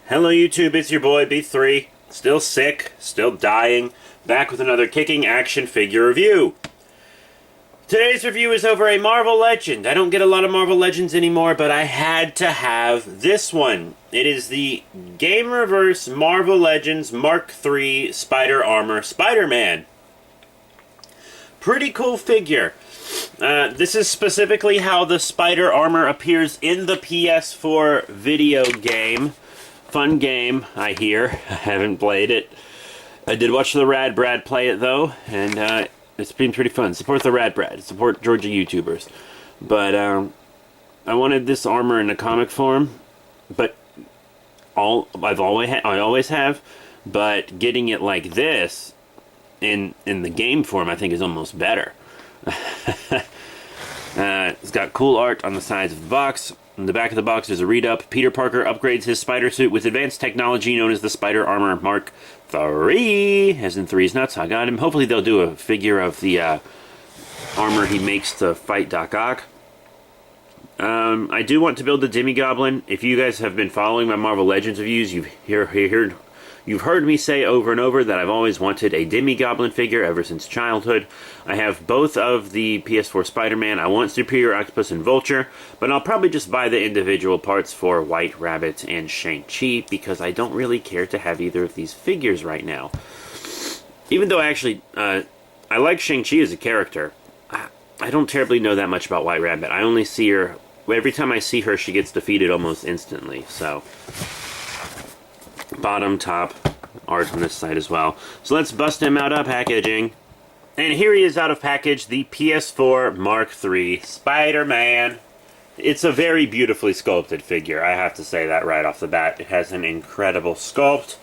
Hello YouTube, it's your boy B3. Still sick, still dying, back with another kicking action figure review. Today's review is over a Marvel Legend. I don't get a lot of Marvel Legends anymore, but I had to have this one. It is the Gamerverse Marvel Legends Mark III Spider Armor Spider-Man. Pretty cool figure. This is specifically how the spider armor appears in the PS4 video game. Fun game, I hear. I haven't played it. I did watch the Rad Brad play it, though, and it's been pretty fun. Support the Rad Brad. Support Georgia YouTubers. But I wanted this armor in a comic form, but I always have. But getting it like this in the game form, I think, is almost better. It's got cool art on the sides of the box. In the back of the box there's a read-up. Peter Parker upgrades his spider suit with advanced technology known as the Spider Armor Mark III. As in three's nuts, I got him. Hopefully they'll do a figure of the armor he makes to fight Doc Ock. I do want to build the Demi-Goblin. If you guys have been following my Marvel Legends reviews, you've heard me say over and over that I've always wanted a Demi-Goblin figure ever since childhood. I have both of the PS4 Spider-Man. I want Superior Octopus and Vulture, but I'll probably just buy the individual parts for White Rabbit and Shang-Chi because I don't really care to have either of these figures right now. Even though I like Shang-Chi as a character, I don't terribly know that much about White Rabbit. I only see her, every time I see her, she gets defeated almost instantly, so bottom, top, art on this side as well. So let's bust him out of packaging. And here he is out of package, the PS4 Mark III Spider-Man. It's a very beautifully sculpted figure, I have to say that right off the bat. It has an incredible sculpt.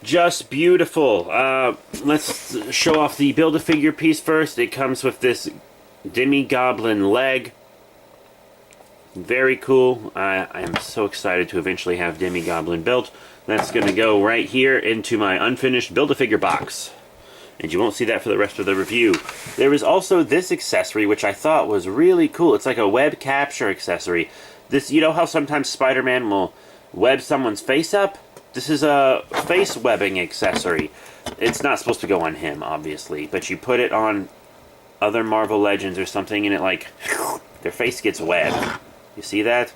Just beautiful. Let's show off the Build-A-Figure piece first. It comes with this Demi-Goblin leg. Very cool. I am so excited to eventually have Demi-Goblin built. That's going to go right here into my unfinished Build-A-Figure box. And you won't see that for the rest of the review. There is also this accessory, which I thought was really cool. It's like a web capture accessory. This, you know how sometimes Spider-Man will web someone's face up? This is a face webbing accessory. It's not supposed to go on him, obviously, but you put it on other Marvel Legends or something, and it like, their face gets webbed. You see that?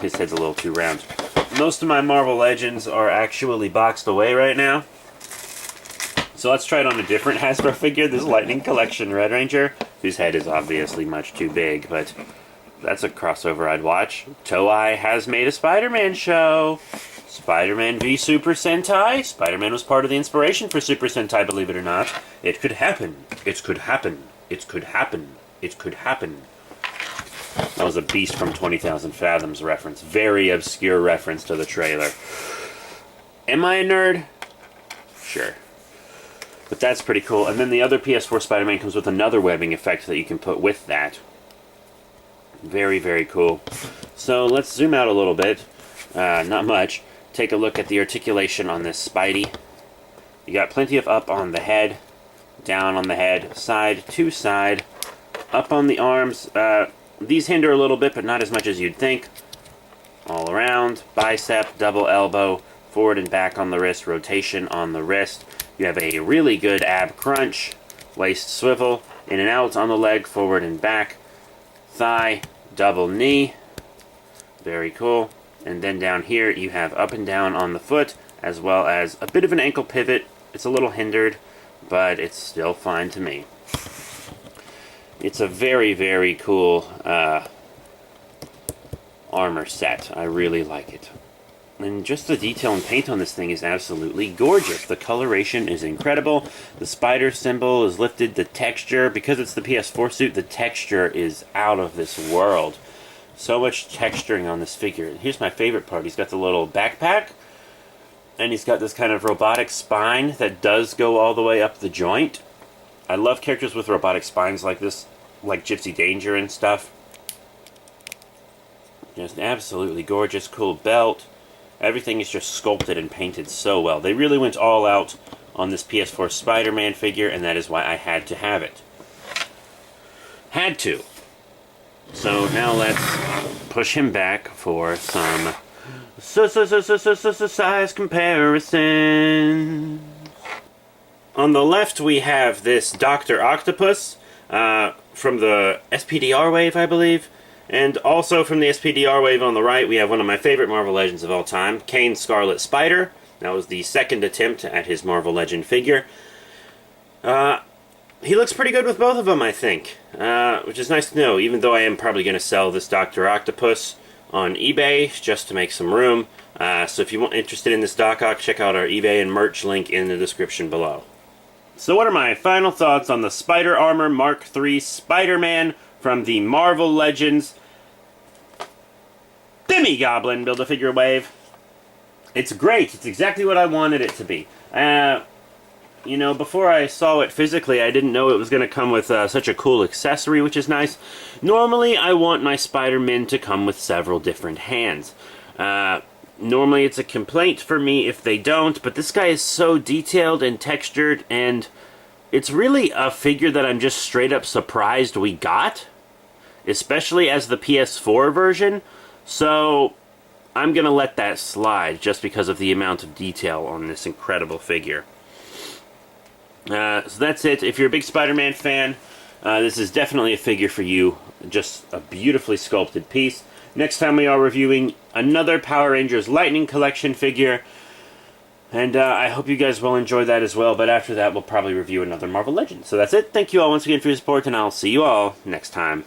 His head's a little too round. Most of my Marvel Legends are actually boxed away right now. So let's try it on a different Hasbro figure, this Lightning Collection Red Ranger, whose head is obviously much too big, but that's a crossover I'd watch. Toei has made a Spider-Man show. Spider-Man v Super Sentai. Spider-Man was part of the inspiration for Super Sentai, believe it or not. It could happen. It could happen. It could happen. It could happen. That was a Beast from 20,000 Fathoms reference. Very obscure reference to the trailer. Am I a nerd? Sure. But that's pretty cool. And then the other PS4 Spider-Man comes with another webbing effect that you can put with that. Very, very cool. So let's zoom out a little bit. Not much. Take a look at the articulation on this Spidey. You got plenty of up on the head, down on the head, side to side, up on the arms. These hinder a little bit, but not as much as you'd think. All around, bicep, double elbow, forward and back on the wrist, rotation on the wrist. You have a really good ab crunch, waist swivel, in and out on the leg, forward and back, thigh, double knee. Very cool. And then down here you have up and down on the foot, as well as a bit of an ankle pivot. It's a little hindered, but it's still fine to me. It's a very, very cool armor set. I really like it. And just the detail and paint on this thing is absolutely gorgeous. The coloration is incredible. The spider symbol is lifted. The texture, because it's the PS4 suit, the texture is out of this world. So much texturing on this figure. Here's my favorite part. He's got the little backpack, and he's got this kind of robotic spine that does go all the way up the joint. I love characters with robotic spines like this, like Gypsy Danger and stuff. Just absolutely gorgeous, cool belt. Everything is just sculpted and painted so well. They really went all out on this PS4 Spider-Man figure, and that is why I had to have it. Had to. So now let's push him back for some Size comparison. On the left, we have this Dr. Octopus from the SPDR wave, I believe. And also from the SPDR wave on the right, we have one of my favorite Marvel Legends of all time, Kane Scarlet Spider. That was the second attempt at his Marvel Legend figure. He looks pretty good with both of them, I think, which is nice to know, even though I am probably going to sell this Dr. Octopus on eBay just to make some room. So if you're interested in this Doc Ock, check out our eBay and merch link in the description below. So what are my final thoughts on the Spider Armor Mark III Spider-Man from the Marvel Legends Demi-Goblin Build-A-Figure Wave? It's great. It's exactly what I wanted it to be. You know, before I saw it physically, I didn't know it was going to come with such a cool accessory, which is nice. Normally, I want my Spider-Man to come with several different hands. Normally, it's a complaint for me if they don't, but this guy is so detailed and textured, and it's really a figure that I'm just straight up surprised we got, especially as the PS4 version. So I'm going to let that slide just because of the amount of detail on this incredible figure. So that's it. If you're a big Spider-Man fan, this is definitely a figure for you. Just a beautifully sculpted piece. Next time we are reviewing another Power Rangers Lightning Collection figure. And I hope you guys will enjoy that as well. But after that, we'll probably review another Marvel Legend. So that's it. Thank you all once again for your support, and I'll see you all next time.